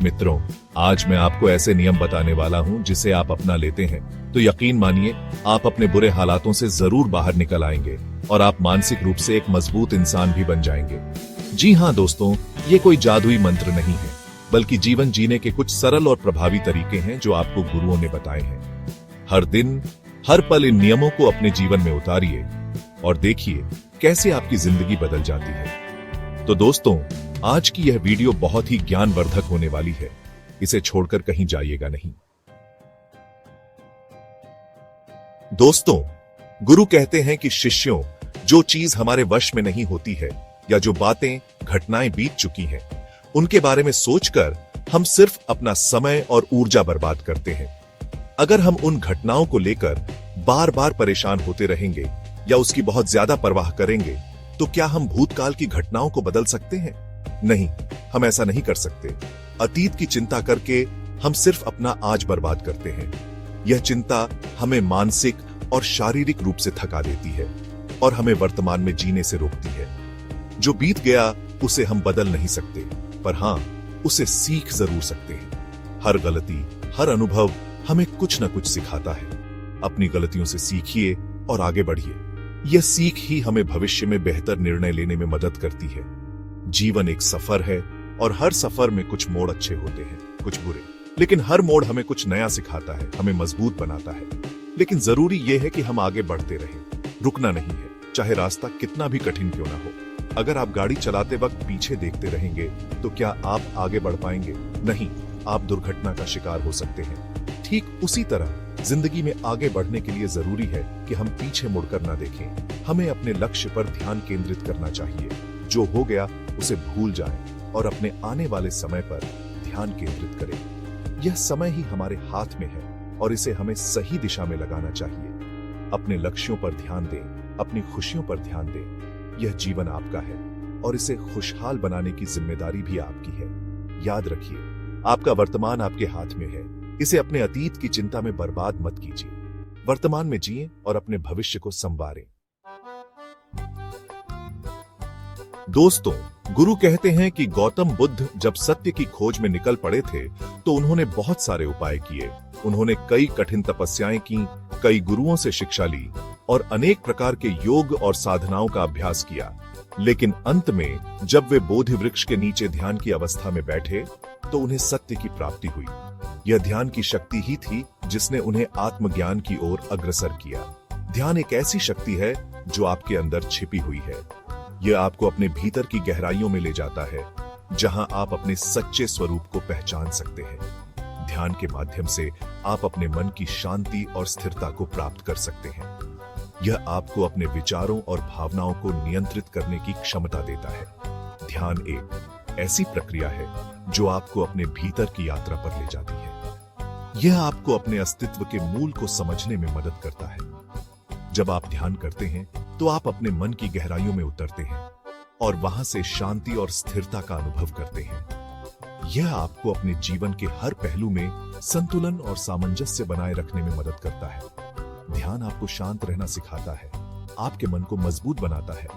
मित्रों, आज मैं आपको ऐसे नियम बताने वाला हूं जिसे आप अपना लेते हैं तो यकीन मानिए आप अपने बुरे हालातों से जरूर बाहर निकल आएंगे और आप मानसिक रूप से एक मजबूत इंसान भी बन जाएंगे। जी हाँ दोस्तों, ये कोई जादुई मंत्र नहीं है, बल्कि जीवन जीने के कुछ सरल और प्रभावी तरीके हैं जो आपको गुरुओं ने बताए हैं। हर दिन हर पल इन नियमों को अपने जीवन में उतारिए और देखिए कैसे आपकी जिंदगी बदल जाती है। तो दोस्तों, आज की यह वीडियो बहुत ही ज्ञानवर्धक होने वाली है, इसे छोड़कर कहीं जाइएगा नहीं। दोस्तों, गुरु कहते हैं कि शिष्यों, जो चीज हमारे वश में नहीं होती है या जो बातें घटनाएं बीत चुकी हैं, उनके बारे में सोचकर हम सिर्फ अपना समय और ऊर्जा बर्बाद करते हैं। अगर हम उन घटनाओं को लेकर बार बार परेशान होते रहेंगे या उसकी बहुत ज्यादा परवाह करेंगे, तो क्या हम भूतकाल की घटनाओं को बदल सकते हैं? नहीं, हम ऐसा नहीं कर सकते। अतीत की चिंता करके हम सिर्फ अपना आज बर्बाद करते हैं। यह चिंता हमें मानसिक और शारीरिक रूप से थका देती है और हमें वर्तमान में जीने से रोकती है। जो बीत गया उसे हम बदल नहीं सकते, पर हां, उसे सीख जरूर सकते हैं। हर गलती, हर अनुभव हमें कुछ न कुछ सिखाता है। अपनी गलतियों से सीखिए और आगे बढ़िए। यह सीख ही हमें भविष्य में बेहतर निर्णय लेने में मदद करती है। जीवन एक सफर है और हर सफर में कुछ मोड़ अच्छे होते हैं, कुछ बुरे, लेकिन हर मोड़ हमें कुछ नया सिखाता है, हमें मजबूत बनाता है। लेकिन जरूरी यह है कि हम आगे बढ़ते रहें, रुकना नहीं है, चाहे रास्ता कितना भी कठिन क्यों ना हो। अगर आप गाड़ी चलाते वक्त पीछे देखते रहेंगे तो क्या आप आगे बढ़ पाएंगे? नहीं, आप दुर्घटना का शिकार हो सकते हैं। ठीक उसी तरह जिंदगी में आगे बढ़ने के लिए जरूरी है कि हम पीछे मुड़कर ना देखें। हमें अपने लक्ष्य पर ध्यान केंद्रित करना चाहिए। जो हो गया उसे भूल जाएं और अपने आने वाले समय पर ध्यान केंद्रित करें। यह समय ही हमारे हाथ में है और इसे हमें सही दिशा में लगाना चाहिए। अपने लक्ष्यों पर ध्यान दें, अपनी खुशियों पर ध्यान दें। यह जीवन आपका है और इसे खुशहाल बनाने की जिम्मेदारी भी आपकी है। याद रखिए, आपका वर्तमान आपके हाथ में है। इसे अपने अतीत की चिंता में बर्बाद मत कीजिए। वर्तमान में जिएं और अपने भविष्य को संवारें। दोस्तों, गुरु कहते हैं कि गौतम बुद्ध जब सत्य की खोज में निकल पड़े थे तो उन्होंने बहुत सारे उपाय किए। उन्होंने कई कठिन तपस्याएं की, कई गुरुओं से शिक्षा ली और अनेक प्रकार के योग और साधनाओं का अभ्यास किया। लेकिन अंत में जब वे बोधि वृक्ष के नीचे ध्यान की अवस्था में बैठे तो उन्हें सत्य की प्राप्ति हुई। यह ध्यान की शक्ति ही थी जिसने उन्हें आत्मज्ञान की ओर अग्रसर किया। ध्यान एक ऐसी शक्ति है जो आपके अंदर छिपी हुई है। यह आपको अपने भीतर की गहराइयों में ले जाता है, जहां आप अपने सच्चे स्वरूप को पहचान सकते हैं। ध्यान के माध्यम से आप अपने मन की शांति और स्थिरता को प्राप्त कर सकते हैं। यह आपको अपने विचारों और भावनाओं को नियंत्रित करने की क्षमता देता है। ध्यान एक ऐसी प्रक्रिया है जो आपको अपने भीतर की यात्रा पर ले जाती है। यह आपको अपने अस्तित्व के मूल को समझने में मदद करता है। जब आप ध्यान करते हैं तो आप अपने मन की गहराइयों में उतरते हैं और वहां से शांति और स्थिरता का अनुभव करते हैं। यह आपको अपने जीवन के हर पहलू में संतुलन और सामंजस्य बनाए रखने में मदद करता है। ध्यान आपको शांत रहना सिखाता है, आपके मन को मजबूत बनाता है।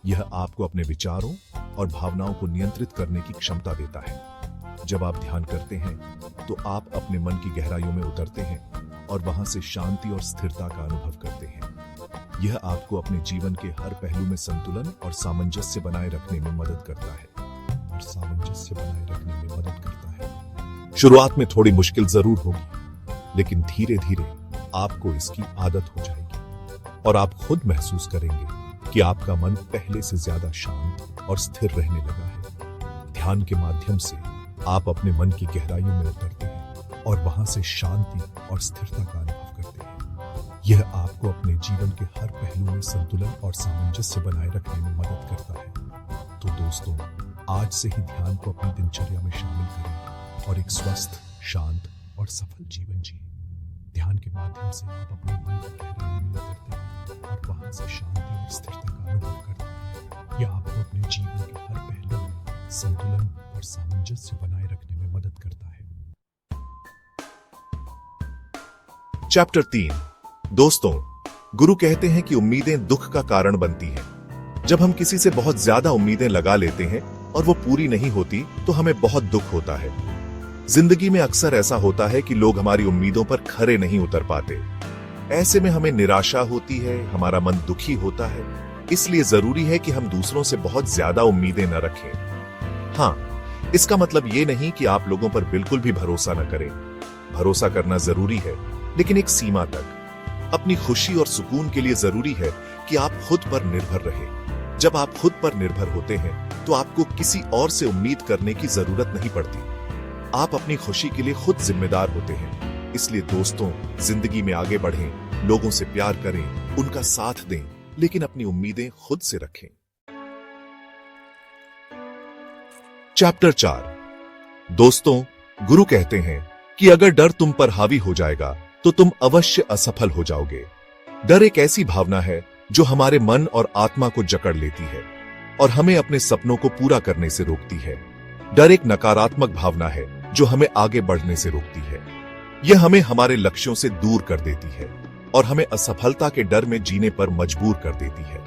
यह आपको अपने विचारों और भावनाओं को नियंत्रित करने की क्षमता देता है। जब आप ध्यान करते हैं तो आप अपने मन की गहराइयों में उतरते हैं और वहां से शांति और स्थिरता का अनुभव करते हैं। यह आपको अपने जीवन के हर पहलू में संतुलन और सामंजस्य बनाए रखने में मदद करता है। शुरुआत में थोड़ी मुश्किल जरूर होगी, लेकिन धीरे धीरे आपको इसकी आदत हो जाएगी और आप खुद महसूस करेंगे कि आपका मन पहले से ज्यादा शांत और स्थिर रहने लगा है। ध्यान के माध्यम से आप अपने मन की गहराइयों में उतरते हैं और वहां से शांति और स्थिरता का अनुभव करते हैं। यह आपको अपने जीवन के हर पहलू में संतुलन और सामंजस्य बनाए रखने में मदद करता है। तो दोस्तों, आज से ही ध्यान को अपनी दिनचर्या में शामिल करें और एक स्वस्थ, शांत और सफल जीवन जिए। ध्यान के माध्यम से आप अपने मन की गहराइयों में उतरते हैं और वहां से शांति और स्थिरता का अनुभव करते हैं। यह आपको अपने जीवन के हर पहलू में संतुलन और सामंजस्य बनाए रखने में मदद करता है। चैप्टर 3। दोस्तों, गुरु कहते हैं कि उम्मीदें दुख का कारण बनती हैं। जब हम किसी से बहुत ज्यादा उम्मीदें लगा लेते हैं और वो पूरी नहीं होती तो हमें बहुत दुख होता है। जिंदगी में अक्सर ऐसा होता है कि लोग हमारी उम्मीदों पर खरे नहीं उतर पाते। ऐसे में हमें निराशा होती है, हमारा मन दुखी होता है। इसलिए जरूरी है कि हम दूसरों से बहुत ज्यादा उम्मीदें न रखें। हाँ, इसका मतलब ये नहीं कि आप लोगों पर बिल्कुल भी भरोसा न करें। भरोसा करना जरूरी है, लेकिन एक सीमा तक। अपनी खुशी और सुकून के लिए जरूरी है कि आप खुद पर निर्भर रहें। जब आप खुद पर निर्भर होते हैं तो आपको किसी और से उम्मीद करने की जरूरत नहीं पड़ती। आप अपनी खुशी के लिए खुद जिम्मेदार होते हैं। इसलिए दोस्तों, जिंदगी में आगे बढ़ें, लोगों से प्यार करें, उनका साथ दें, लेकिन अपनी उम्मीदें खुद से रखें। चैप्टर 4। दोस्तों, गुरु कहते हैं कि अगर डर तुम पर हावी हो जाएगा तो तुम अवश्य असफल हो जाओगे। डर एक ऐसी भावना है जो हमारे मन और आत्मा को जकड़ लेती है और हमें अपने सपनों को पूरा करने से रोकती है। डर एक नकारात्मक भावना है जो हमें आगे बढ़ने से रोकती है। यह हमें हमारे लक्ष्यों से दूर कर देती है और हमें असफलता के डर में जीने पर मजबूर कर देती है।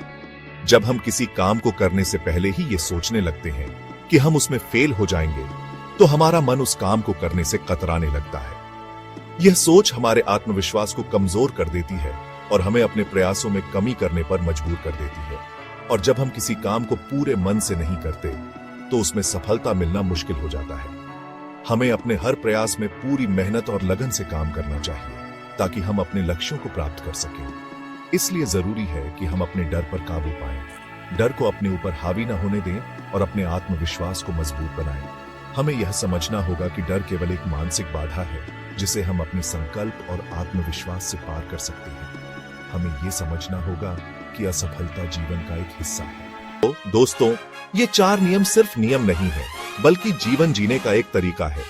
जब हम किसी काम को करने से पहले ही ये सोचने लगते हैं कि हम उसमें फेल हो जाएंगे, तो हमारा मन उस काम को करने से कतराने लगता है। यह सोच हमारे आत्मविश्वास को कमजोर कर देती है और हमें अपने प्रयासों में कमी करने पर मजबूर कर देती है। और जब हम किसी काम को पूरे मन से नहीं करते, तो उसमें सफलता मिलना मुश्किल हो जाता है। हमें अपने हर प्रयास में पूरी मेहनत और लगन से काम करना चाहिए ताकि हम अपने लक्ष्यों को प्राप्त कर सकें। इसलिए जरूरी है कि हम अपने डर पर काबू पाएं, डर को अपने ऊपर हावी न होने दें और अपने आत्मविश्वास को मजबूत बनाएं। हमें यह समझना होगा कि डर केवल एक मानसिक बाधा है जिसे हम अपने संकल्प और आत्मविश्वास से पार कर सकते हैं। हमें यह समझना होगा कि असफलता जीवन का एक हिस्सा है। तो दोस्तों, ये 4 नियम सिर्फ नियम नहीं है, बल्कि जीवन जीने का एक तरीका है।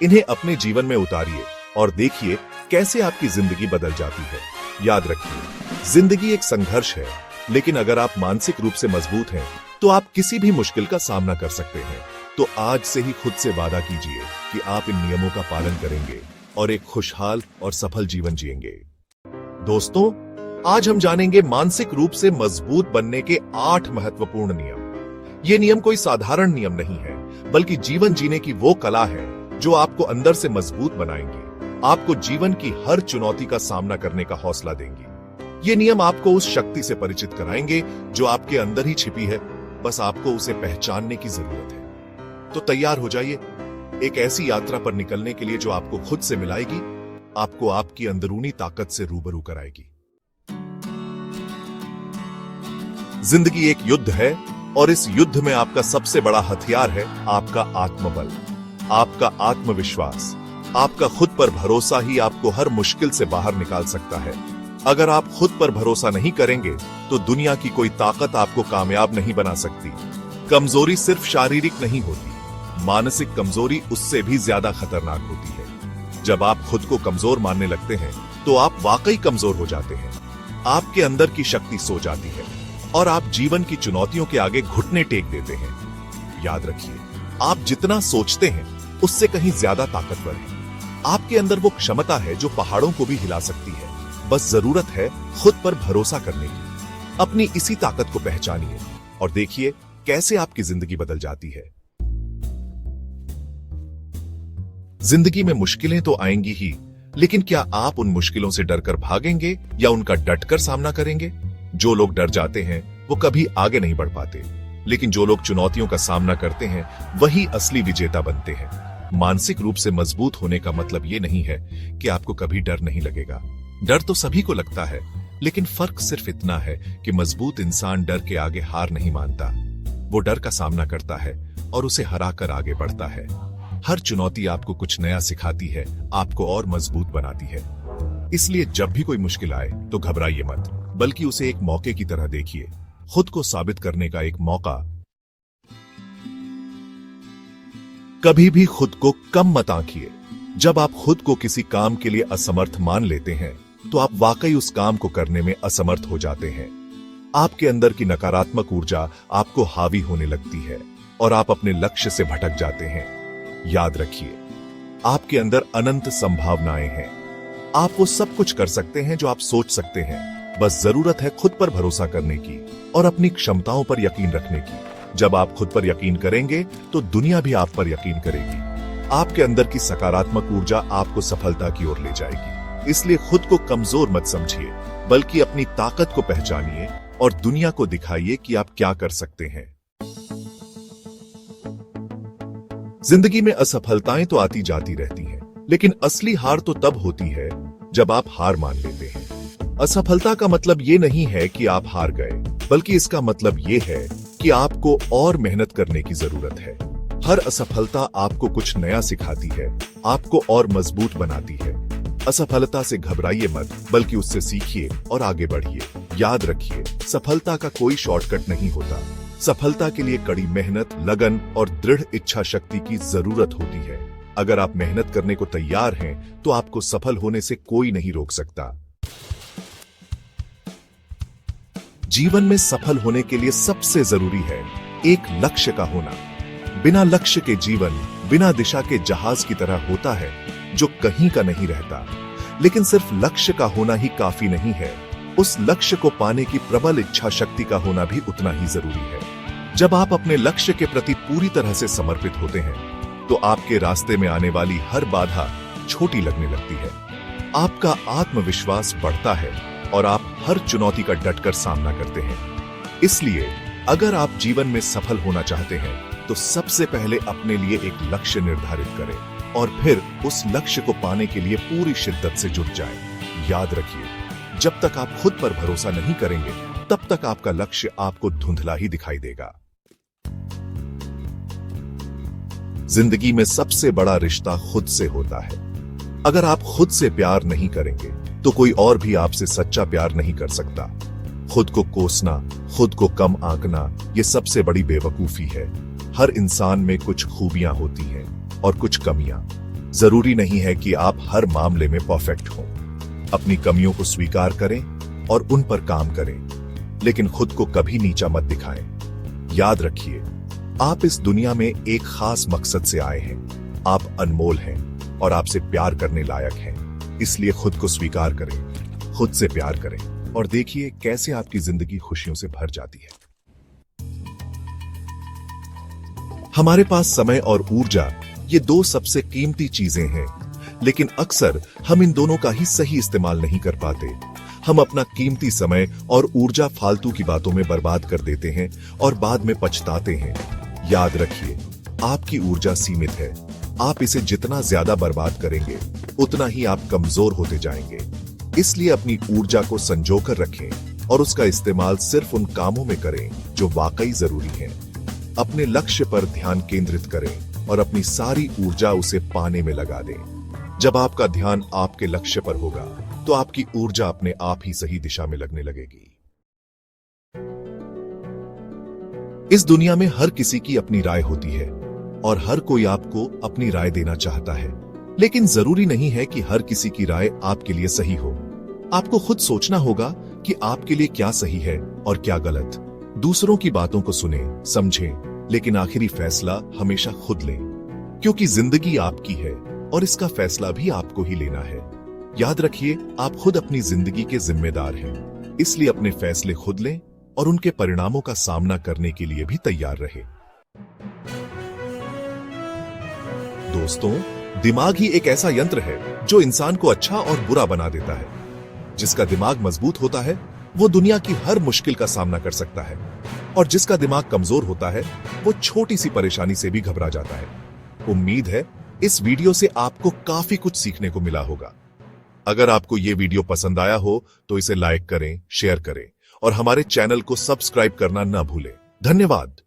इन्हें अपने जीवन में उतारिए और देखिए कैसे आपकी जिंदगी बदल जाती है। याद रखिए, जिंदगी एक संघर्ष है, लेकिन अगर आप मानसिक रूप से मजबूत हैं, तो आप किसी भी मुश्किल का सामना कर सकते हैं। तो आज से ही खुद से वादा कीजिए कि आप इन नियमों का पालन करेंगे और एक खुशहाल और सफल जीवन जिएंगे। दोस्तों, आज हम जानेंगे मानसिक रूप से मजबूत बनने के 8 महत्वपूर्ण नियम। ये नियम कोई साधारण नियम नहीं है, बल्कि जीवन जीने की वो कला है जो आपको अंदर से मजबूत बनाएंगे, आपको जीवन की हर चुनौती का सामना करने का हौसला देंगे। ये नियम आपको उस शक्ति से परिचित कराएंगे जो आपके अंदर ही छिपी है, बस आपको उसे पहचानने की जरूरत है। तो तैयार हो जाइए एक ऐसी यात्रा पर निकलने के लिए जो आपको खुद से मिलाएगी, आपको आपकी अंदरूनी ताकत से रूबरू कराएगी। जिंदगी एक युद्ध है और इस युद्ध में आपका सबसे बड़ा हथियार है आपका आत्मबल, आपका आत्मविश्वास। आपका खुद पर भरोसा ही आपको हर मुश्किल से बाहर निकाल सकता है। अगर आप खुद पर भरोसा नहीं करेंगे तो दुनिया की कोई ताकत आपको कामयाब नहीं बना सकती। कमजोरी सिर्फ शारीरिक नहीं होती, मानसिक कमजोरी उससे भी ज्यादा खतरनाक होती है। जब आप खुद को कमजोर मानने लगते हैं तो आप वाकई कमजोर हो जाते हैं। आपके अंदर की शक्ति सो जाती है और आप जीवन की चुनौतियों के आगे घुटने टेक देते हैं। याद रखिए, आप जितना सोचते हैं उससे कहीं ज्यादा ताकतवर हैं। आपके अंदर वो क्षमता है जो पहाड़ों को भी हिला सकती है। बस जरूरत है खुद पर भरोसा करने की। अपनी इसी ताकत को पहचानिए और देखिए कैसे आपकी जिंदगी बदल जाती है। जिंदगी में मुश्किलें तो आएंगी ही, लेकिन क्या आप उन मुश्किलों से डरकर भागेंगे या उनका डटकर सामना करेंगे? जो लोग डर जाते हैं वो कभी आगे नहीं बढ़ पाते, लेकिन जो लोग चुनौतियों का सामना करते हैं वही असली विजेता बनते हैं। मानसिक रूप से मजबूत होने का मतलब ये नहीं है कि आपको कभी डर नहीं लगेगा। डर तो सभी को लगता है, लेकिन फर्क सिर्फ इतना है कि मजबूत इंसान डर के आगे हार नहीं मानता। वो डर का सामना करता है और उसे हराकर आगे बढ़ता है। हर चुनौती आपको कुछ नया सिखाती है, आपको और मजबूत बनाती है। इसलिए जब भी कोई मुश्किल आए तो घबराइए मत, बल्कि उसे एक मौके की तरह देखिए, खुद को साबित करने का एक मौका। कभी भी खुद को कम मत आंकिए। जब आप खुद को किसी काम के लिए असमर्थ मान लेते हैं तो आप वाकई उस काम को करने में असमर्थ हो जाते हैं। आपके अंदर की नकारात्मक ऊर्जा आपको हावी होने लगती है और आप अपने लक्ष्य से भटक जाते हैं। याद रखिए, आपके अंदर अनंत संभावनाएं हैं। आप वो सब कुछ कर सकते हैं जो आप सोच सकते हैं। बस जरूरत है खुद पर भरोसा करने की और अपनी क्षमताओं पर यकीन रखने की। जब आप खुद पर यकीन करेंगे तो दुनिया भी आप पर यकीन करेगी। आपके अंदर की सकारात्मक ऊर्जा आपको सफलता की ओर ले जाएगी। इसलिए खुद को कमजोर मत समझिए, बल्कि अपनी ताकत को पहचानिए और दुनिया को दिखाइए कि आप क्या कर सकते हैं। जिंदगी में असफलताएं तो आती जाती रहती हैं, लेकिन असली हार तो तब होती है जब आप हार मान लेते हैं। असफलता का मतलब ये नहीं है कि आप हार गए, बल्कि इसका मतलब ये है कि आपको और मेहनत करने की जरूरत है। हर असफलता आपको कुछ नया सिखाती है, आपको और मजबूत बनाती है। असफलता से घबराइए मत, बल्कि उससे सीखिए और आगे बढ़िए। याद रखिए, सफलता का कोई शॉर्टकट नहीं होता। सफलता के लिए कड़ी मेहनत, लगन और दृढ़ इच्छा शक्ति की जरूरत होती है। अगर आप मेहनत करने को तैयार हैं, तो आपको सफल होने से कोई नहीं रोक सकता। जीवन में सफल होने के लिए सबसे जरूरी है एक लक्ष्य का होना। बिना लक्ष्य के जीवन बिना दिशा के जहाज की तरह होता है, जो कहीं का नहीं रहता। लेकिन सिर्फ लक्ष्य का होना ही काफी नहीं है, उस लक्ष्य को पाने की प्रबल इच्छा शक्ति का होना भी उतना ही जरूरी है। जब आप अपने लक्ष्य के प्रति पूरी तरह से समर्पित होते हैं, तो आपके रास्ते में आने वाली हर बाधा छोटी लगने लगती है। आपका आत्मविश्वास बढ़ता है और आप हर चुनौती का डटकर सामना करते हैं। इसलिए अगर आप जीवन में सफल होना चाहते हैं, तो सबसे पहले अपने लिए एक लक्ष्य निर्धारित करें और फिर उस लक्ष्य को पाने के लिए पूरी शिद्दत से जुट जाएं। याद रखिए, जब तक आप खुद पर भरोसा नहीं करेंगे, तब तक आपका लक्ष्य आपको धुंधला ही दिखाई देगा। जिंदगी में सबसे बड़ा रिश्ता खुद से होता है। अगर आप खुद से प्यार नहीं करेंगे, तो कोई और भी आपसे सच्चा प्यार नहीं कर सकता। खुद को कोसना, खुद को कम आंकना, ये सबसे बड़ी बेवकूफी है। हर इंसान में कुछ खूबियां होती हैं और कुछ कमियां। जरूरी नहीं है कि आप हर मामले में परफेक्ट हों। अपनी कमियों को स्वीकार करें और उन पर काम करें, लेकिन खुद को कभी नीचा मत दिखाएं। याद रखिए, आप इस दुनिया में एक खास मकसद से आए हैं। आप अनमोल हैं और आपसे प्यार करने लायक हैं। इसलिए खुद को स्वीकार करें, खुद से प्यार करें और देखिए कैसे आपकी जिंदगी खुशियों से भर जाती है। हमारे पास समय और ऊर्जा, ये दो सबसे कीमती चीजें हैं, लेकिन अक्सर हम इन दोनों का ही सही इस्तेमाल नहीं कर पाते। हम अपना कीमती समय और ऊर्जा फालतू की बातों में बर्बाद कर देते हैं और बाद में पछताते हैं। याद रखिए, आपकी ऊर्जा सीमित है। आप इसे जितना ज्यादा बर्बाद करेंगे, उतना ही आप कमजोर होते जाएंगे। इसलिए अपनी ऊर्जा को संजोकर रखें और उसका इस्तेमाल सिर्फ उन कामों में करें जो वाकई जरूरी हैं। अपने लक्ष्य पर ध्यान केंद्रित करें और अपनी सारी ऊर्जा उसे पाने में लगा दें। जब आपका ध्यान आपके लक्ष्य पर होगा, तो आपकी ऊर्जा अपने आप ही सही दिशा में लगने लगेगी। इस दुनिया में हर किसी की अपनी राय होती है और हर कोई आपको अपनी राय देना चाहता है, लेकिन जरूरी नहीं है कि हर किसी की राय आपके लिए सही हो। आपको खुद सोचना होगा कि आपके लिए क्या सही है और क्या गलत। दूसरों की बातों को सुने, समझें, लेकिन आखिरी फैसला हमेशा खुद लें, क्योंकि जिंदगी आपकी है और इसका फैसला भी आपको ही लेना है। याद रखिए, आप खुद अपनी जिंदगी के जिम्मेदार हैं। इसलिए अपने फैसले खुद लें और उनके परिणामों का सामना करने के लिए भी तैयार रहें। दोस्तों, दिमाग ही एक ऐसा यंत्र है जो इंसान को अच्छा और बुरा बना देता है। जिसका दिमाग मजबूत होता है, वो दुनिया की हर मुश्किल का सामना कर सकता है, और जिसका दिमाग कमजोर होता है, वो छोटी सी परेशानी से भी घबरा जाता है। उम्मीद है इस वीडियो से आपको काफी कुछ सीखने को मिला होगा। अगर आपको ये वीडियो पसंद आया हो, तो इसे लाइक करें, शेयर करें और हमारे चैनल को सब्सक्राइब करना न भूलें। धन्यवाद।